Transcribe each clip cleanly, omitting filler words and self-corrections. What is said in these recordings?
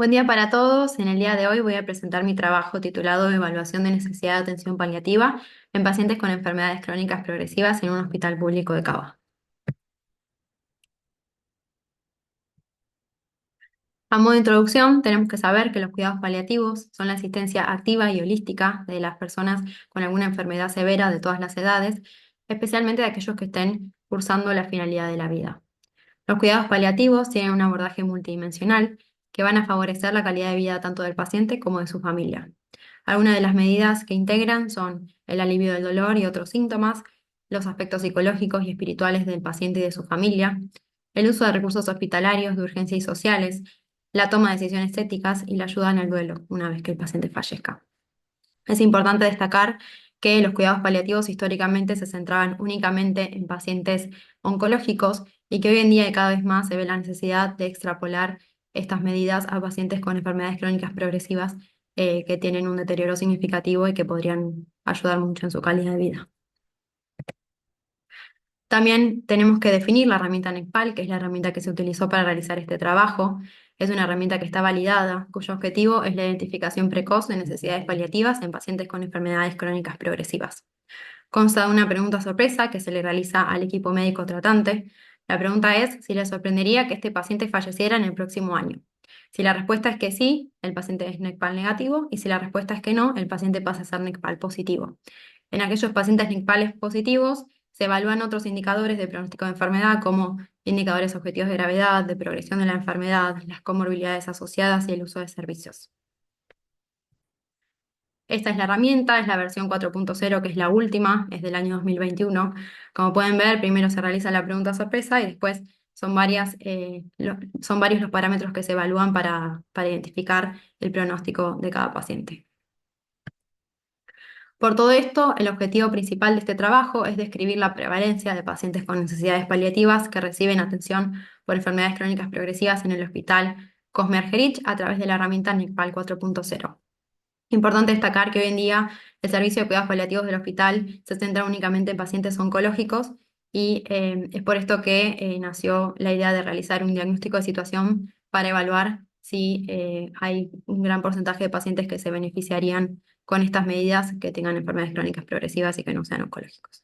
Buen día para todos. En el día de hoy voy a presentar mi trabajo titulado Evaluación de necesidad de atención paliativa en pacientes con enfermedades crónicas progresivas en un hospital público de Cava. A modo de introducción, tenemos que saber que los cuidados paliativos son la asistencia activa y holística de las personas con alguna enfermedad severa de todas las edades, especialmente de aquellos que estén cursando la finalidad de la vida. Los cuidados paliativos tienen un abordaje multidimensional que van a favorecer la calidad de vida tanto del paciente como de su familia. Algunas de las medidas que integran son el alivio del dolor y otros síntomas, los aspectos psicológicos y espirituales del paciente y de su familia, el uso de recursos hospitalarios, de urgencia y sociales, la toma de decisiones éticas y la ayuda en el duelo una vez que el paciente fallezca. Es importante destacar que los cuidados paliativos históricamente se centraban únicamente en pacientes oncológicos y que hoy en día cada vez más se ve la necesidad de extrapolar estas medidas a pacientes con enfermedades crónicas progresivas que tienen un deterioro significativo y que podrían ayudar mucho en su calidad de vida. También tenemos que definir la herramienta NECPAL, que es la herramienta que se utilizó para realizar este trabajo. Es una herramienta que está validada, cuyo objetivo es la identificación precoz de necesidades paliativas en pacientes con enfermedades crónicas progresivas. Consta de una pregunta sorpresa que se le realiza al equipo médico tratante. La pregunta es si le sorprendería que este paciente falleciera en el próximo año. Si la respuesta es que sí, el paciente es NECPAL negativo, y si la respuesta es que no, el paciente pasa a ser NECPAL positivo. En aquellos pacientes NECPALes positivos, se evalúan otros indicadores de pronóstico de enfermedad como indicadores objetivos de gravedad, de progresión de la enfermedad, las comorbilidades asociadas y el uso de servicios. Esta es la herramienta, es la versión 4.0, que es la última, es del año 2021. Como pueden ver, primero se realiza la pregunta sorpresa y después son varios los parámetros que se evalúan para identificar el pronóstico de cada paciente. Por todo esto, el objetivo principal de este trabajo es describir la prevalencia de pacientes con necesidades paliativas que reciben atención por enfermedades crónicas progresivas en el hospital Cosme Argerich a través de la herramienta NICPAL 4.0. Importante destacar que hoy en día el servicio de cuidados paliativos del hospital se centra únicamente en pacientes oncológicos y es por esto que nació la idea de realizar un diagnóstico de situación para evaluar si hay un gran porcentaje de pacientes que se beneficiarían con estas medidas que tengan enfermedades crónicas progresivas y que no sean oncológicos.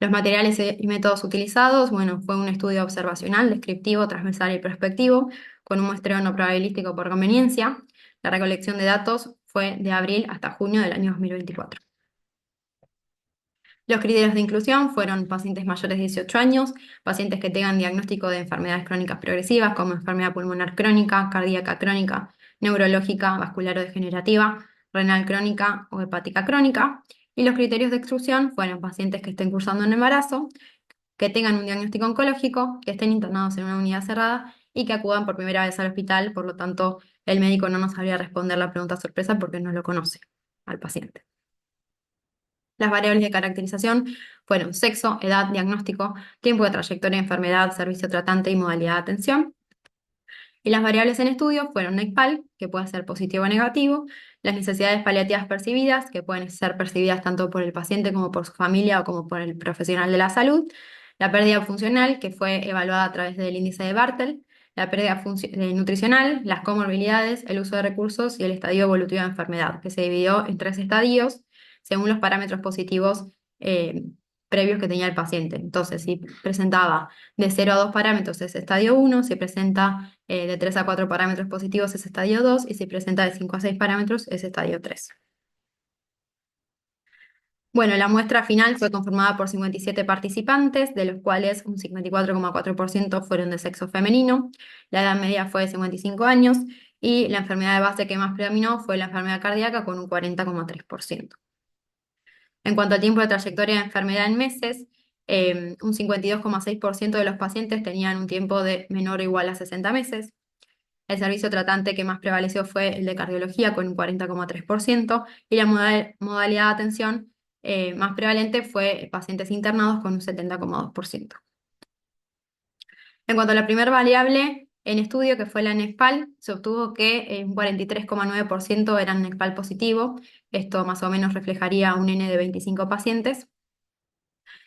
Los materiales y métodos utilizados, bueno, fue un estudio observacional, descriptivo, transversal y prospectivo, con un muestreo no probabilístico por conveniencia. La recolección de datos fue de abril hasta junio del año 2024. Los criterios de inclusión fueron pacientes mayores de 18 años, pacientes que tengan diagnóstico de enfermedades crónicas progresivas como enfermedad pulmonar crónica, cardíaca crónica, neurológica, vascular o degenerativa, renal crónica o hepática crónica. Y los criterios de exclusión fueron pacientes que estén cursando un embarazo, que tengan un diagnóstico oncológico, que estén internados en una unidad cerrada y que acudan por primera vez al hospital. Por lo tanto, el médico no nos sabría responder la pregunta sorpresa porque no lo conoce al paciente. Las variables de caracterización fueron sexo, edad, diagnóstico, tiempo de trayectoria de enfermedad, servicio tratante y modalidad de atención. Y las variables en estudio fueron NECPAL, que puede ser positivo o negativo, las necesidades paliativas percibidas, que pueden ser percibidas tanto por el paciente como por su familia o como por el profesional de la salud, la pérdida funcional, que fue evaluada a través del índice de Bartel, la pérdida nutricional, las comorbilidades, el uso de recursos y el estadio evolutivo de enfermedad, que se dividió en 3 estadios según los parámetros positivos eh, previos que tenía el paciente. Entonces, si presentaba de 0 a 2 parámetros es estadio 1, si presenta de 3 a 4 parámetros positivos es estadio 2 y si presenta de 5 a 6 parámetros es estadio 3. Bueno, la muestra final fue conformada por 57 participantes, de los cuales un 54,4% fueron de sexo femenino, la edad media fue de 55 años y la enfermedad de base que más predominó fue la enfermedad cardíaca con un 40,3%. En cuanto al tiempo de trayectoria de enfermedad en meses, un 52,6% de los pacientes tenían un tiempo de menor o igual a 60 meses. El servicio tratante que más prevaleció fue el de cardiología con un 40,3% y la modalidad de atención más prevalente fue pacientes internados con un 70,2%. En cuanto a la primera variable en estudio, que fue la NECPAL, se obtuvo que un 43,9% eran NECPAL positivo. Esto más o menos reflejaría un N de 25 pacientes.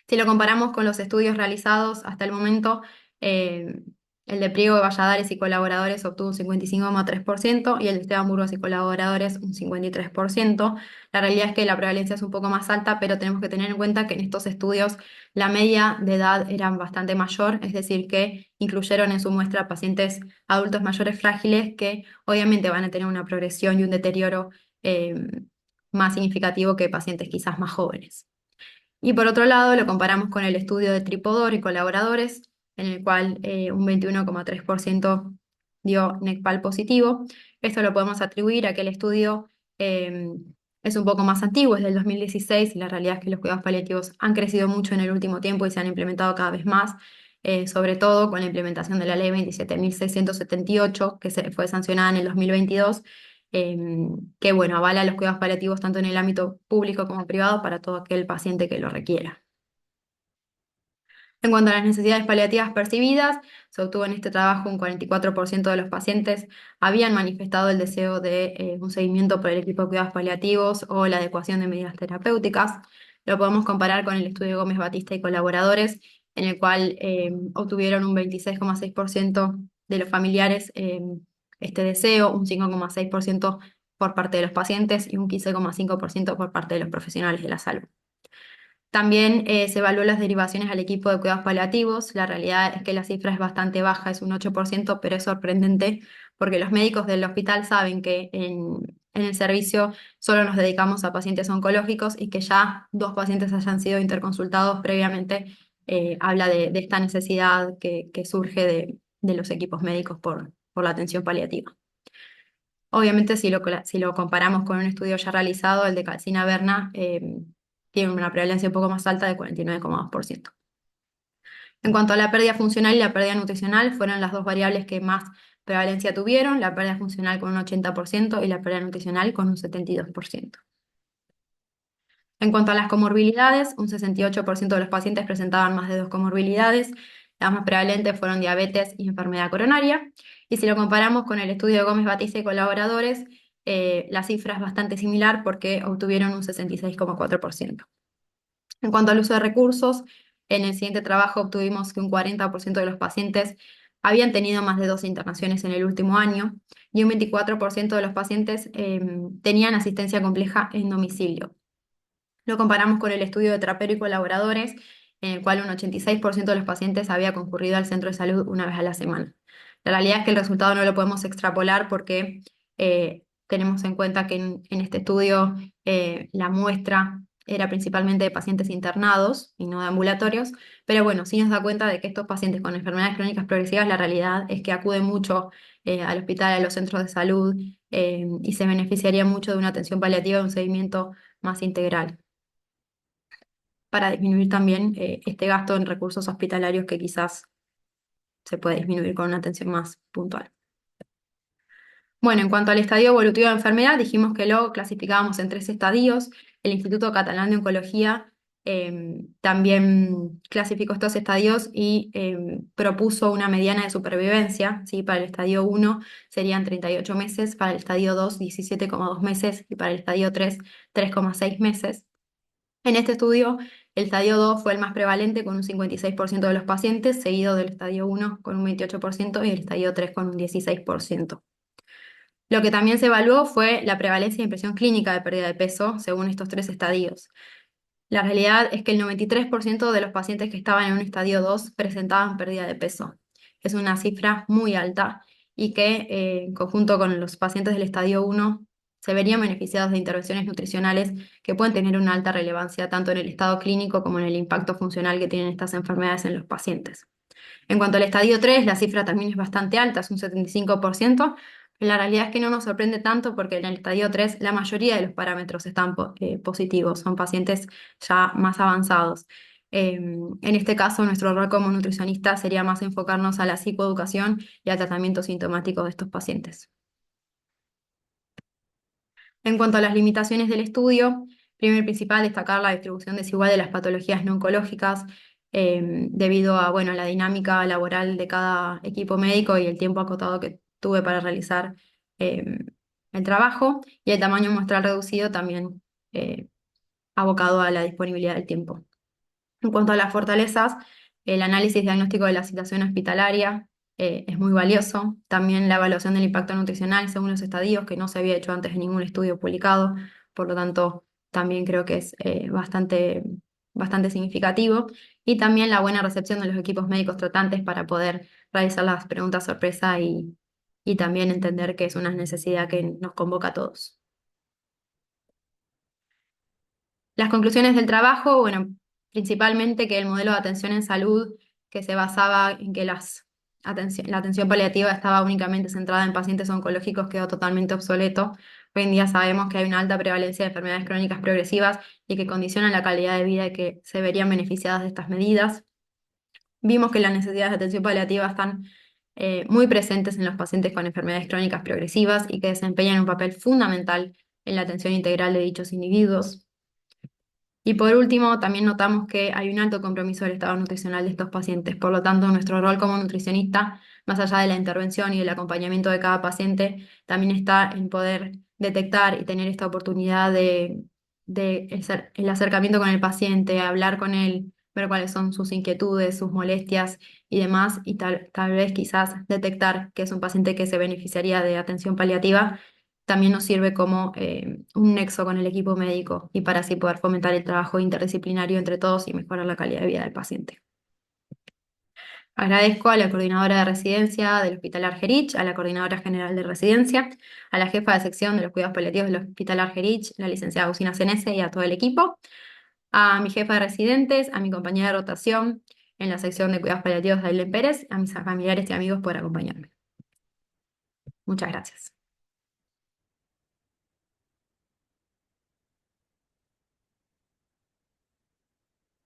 Si lo comparamos con los estudios realizados hasta el momento, el El de Priego de Valladares y colaboradores obtuvo un 55,3% y el de Esteban Burgos y colaboradores un 53%. La realidad es que la prevalencia es un poco más alta, pero tenemos que tener en cuenta que en estos estudios la media de edad era bastante mayor, es decir, que incluyeron en su muestra pacientes adultos mayores frágiles que obviamente van a tener una progresión y un deterioro eh, más significativo que pacientes quizás más jóvenes. Y por otro lado, lo comparamos con el estudio de Tripodor y colaboradores, en el cual un 21,3% dio NECPAL positivo. Esto lo podemos atribuir a que el estudio eh, es un poco más antiguo, es del 2016, y la realidad es que los cuidados paliativos han crecido mucho en el último tiempo y se han implementado cada vez más, sobre todo con la implementación de la ley 27.678, que fue sancionada en el 2022, que bueno, avala los cuidados paliativos tanto en el ámbito público como privado para todo aquel paciente que lo requiera. En cuanto a las necesidades paliativas percibidas, se obtuvo en este trabajo un 44% de los pacientes habían manifestado el deseo de un seguimiento por el equipo de cuidados paliativos o la adecuación de medidas terapéuticas. Lo podemos comparar con el estudio Gómez Batista y colaboradores, en el cual obtuvieron un 26,6% de los familiares este deseo, un 5,6% por parte de los pacientes y un 15,5% por parte de los profesionales de la salud. También se evaluó las derivaciones al equipo de cuidados paliativos. La realidad es que la cifra es bastante baja, es un 8%, pero es sorprendente porque los médicos del hospital saben que en el servicio solo nos dedicamos a pacientes oncológicos y que ya 2 pacientes hayan sido interconsultados previamente, habla de esta necesidad que surge de los equipos médicos por la atención paliativa. Obviamente, si lo comparamos con un estudio ya realizado, el de Calcina Berna, tiene una prevalencia un poco más alta de 49,2%. En cuanto a la pérdida funcional y la pérdida nutricional, fueron las dos variables que más prevalencia tuvieron, la pérdida funcional con un 80% y la pérdida nutricional con un 72%. En cuanto a las comorbilidades, un 68% de los pacientes presentaban más de 2 comorbilidades. Las más prevalentes fueron diabetes y enfermedad coronaria. Y si lo comparamos con el estudio de Gómez Batista y colaboradores, la cifra es bastante similar porque obtuvieron un 66,4%. En cuanto al uso de recursos, en el siguiente trabajo obtuvimos que un 40% de los pacientes habían tenido más de 2 internaciones en el último año y un 24% de los pacientes tenían asistencia compleja en domicilio. Lo comparamos con el estudio de Trapero y colaboradores, en el cual un 86% de los pacientes había concurrido al centro de salud una vez a la semana. La realidad es que el resultado no lo podemos extrapolar porque tenemos en cuenta que en este estudio la muestra era principalmente de pacientes internados y no de ambulatorios, pero bueno, sí nos da cuenta de que estos pacientes con enfermedades crónicas progresivas, la realidad es que acuden mucho al hospital, a los centros de salud, y se beneficiaría mucho de una atención paliativa, de un seguimiento más integral para disminuir también este gasto en recursos hospitalarios que quizás se puede disminuir con una atención más puntual. Bueno, en cuanto al estadio evolutivo de enfermedad, dijimos que lo clasificábamos en 3 estadios. El Instituto Catalán de Oncología también clasificó estos estadios y propuso una mediana de supervivencia, ¿sí? Para el estadio 1 serían 38 meses, para el estadio 2 17,2 meses y para el estadio 3 3,6 meses. En este estudio, el estadio 2 fue el más prevalente con un 56% de los pacientes, seguido del estadio 1 con un 28% y el estadio 3 con un 16%. Lo que también se evaluó fue la prevalencia de impresión clínica de pérdida de peso según estos 3 estadios. La realidad es que el 93% de los pacientes que estaban en un estadio 2 presentaban pérdida de peso. Es una cifra muy alta y que en conjunto con los pacientes del estadio 1 se verían beneficiados de intervenciones nutricionales que pueden tener una alta relevancia tanto en el estado clínico como en el impacto funcional que tienen estas enfermedades en los pacientes. En cuanto al estadio 3, la cifra también es bastante alta, es un 75%, pero la realidad es que no nos sorprende tanto porque en el estadio 3 la mayoría de los parámetros están positivos, son pacientes ya más avanzados. En este caso, nuestro rol como nutricionista sería más enfocarnos a la psicoeducación y al tratamiento sintomático de estos pacientes. En cuanto a las limitaciones del estudio, primero y principal destacar la distribución desigual de las patologías no oncológicas debido a bueno, la dinámica laboral de cada equipo médico y el tiempo acotado que tuve para realizar el trabajo y el tamaño muestral reducido también abocado a la disponibilidad del tiempo. En cuanto a las fortalezas, el análisis diagnóstico de la situación hospitalaria, es muy valioso. También la evaluación del impacto nutricional según los estadios, que no se había hecho antes en ningún estudio publicado, por lo tanto, también creo que es bastante significativo. Y también la buena recepción de los equipos médicos tratantes para poder realizar las preguntas sorpresa y también entender que es una necesidad que nos convoca a todos. Las conclusiones del trabajo, bueno, principalmente que el modelo de atención en salud que se basaba en que la atención paliativa estaba únicamente centrada en pacientes oncológicos quedó totalmente obsoleto. Hoy en día sabemos que hay una alta prevalencia de enfermedades crónicas progresivas y que condicionan la calidad de vida y que se verían beneficiadas de estas medidas. Vimos que las necesidades de atención paliativa están muy presentes en los pacientes con enfermedades crónicas progresivas y que desempeñan un papel fundamental en la atención integral de dichos individuos. Y por último, también notamos que hay un alto compromiso del estado nutricional de estos pacientes. Por lo tanto, nuestro rol como nutricionista, más allá de la intervención y el acompañamiento de cada paciente, también está en poder detectar y tener esta oportunidad de el acercamiento con el paciente, hablar con él, ver cuáles son sus inquietudes, sus molestias y demás, y tal vez quizás detectar que es un paciente que se beneficiaría de atención paliativa también nos sirve como un nexo con el equipo médico y para así poder fomentar el trabajo interdisciplinario entre todos y mejorar la calidad de vida del paciente. Agradezco a la coordinadora de residencia del Hospital Argerich, a la coordinadora general de residencia, a la jefa de sección de los cuidados paliativos del Hospital Argerich, la licenciada Agustina Senese y a todo el equipo, a mi jefa de residentes, a mi compañera de rotación en la sección de cuidados paliativos de Ailén Pérez, a mis familiares y amigos por acompañarme. Muchas gracias.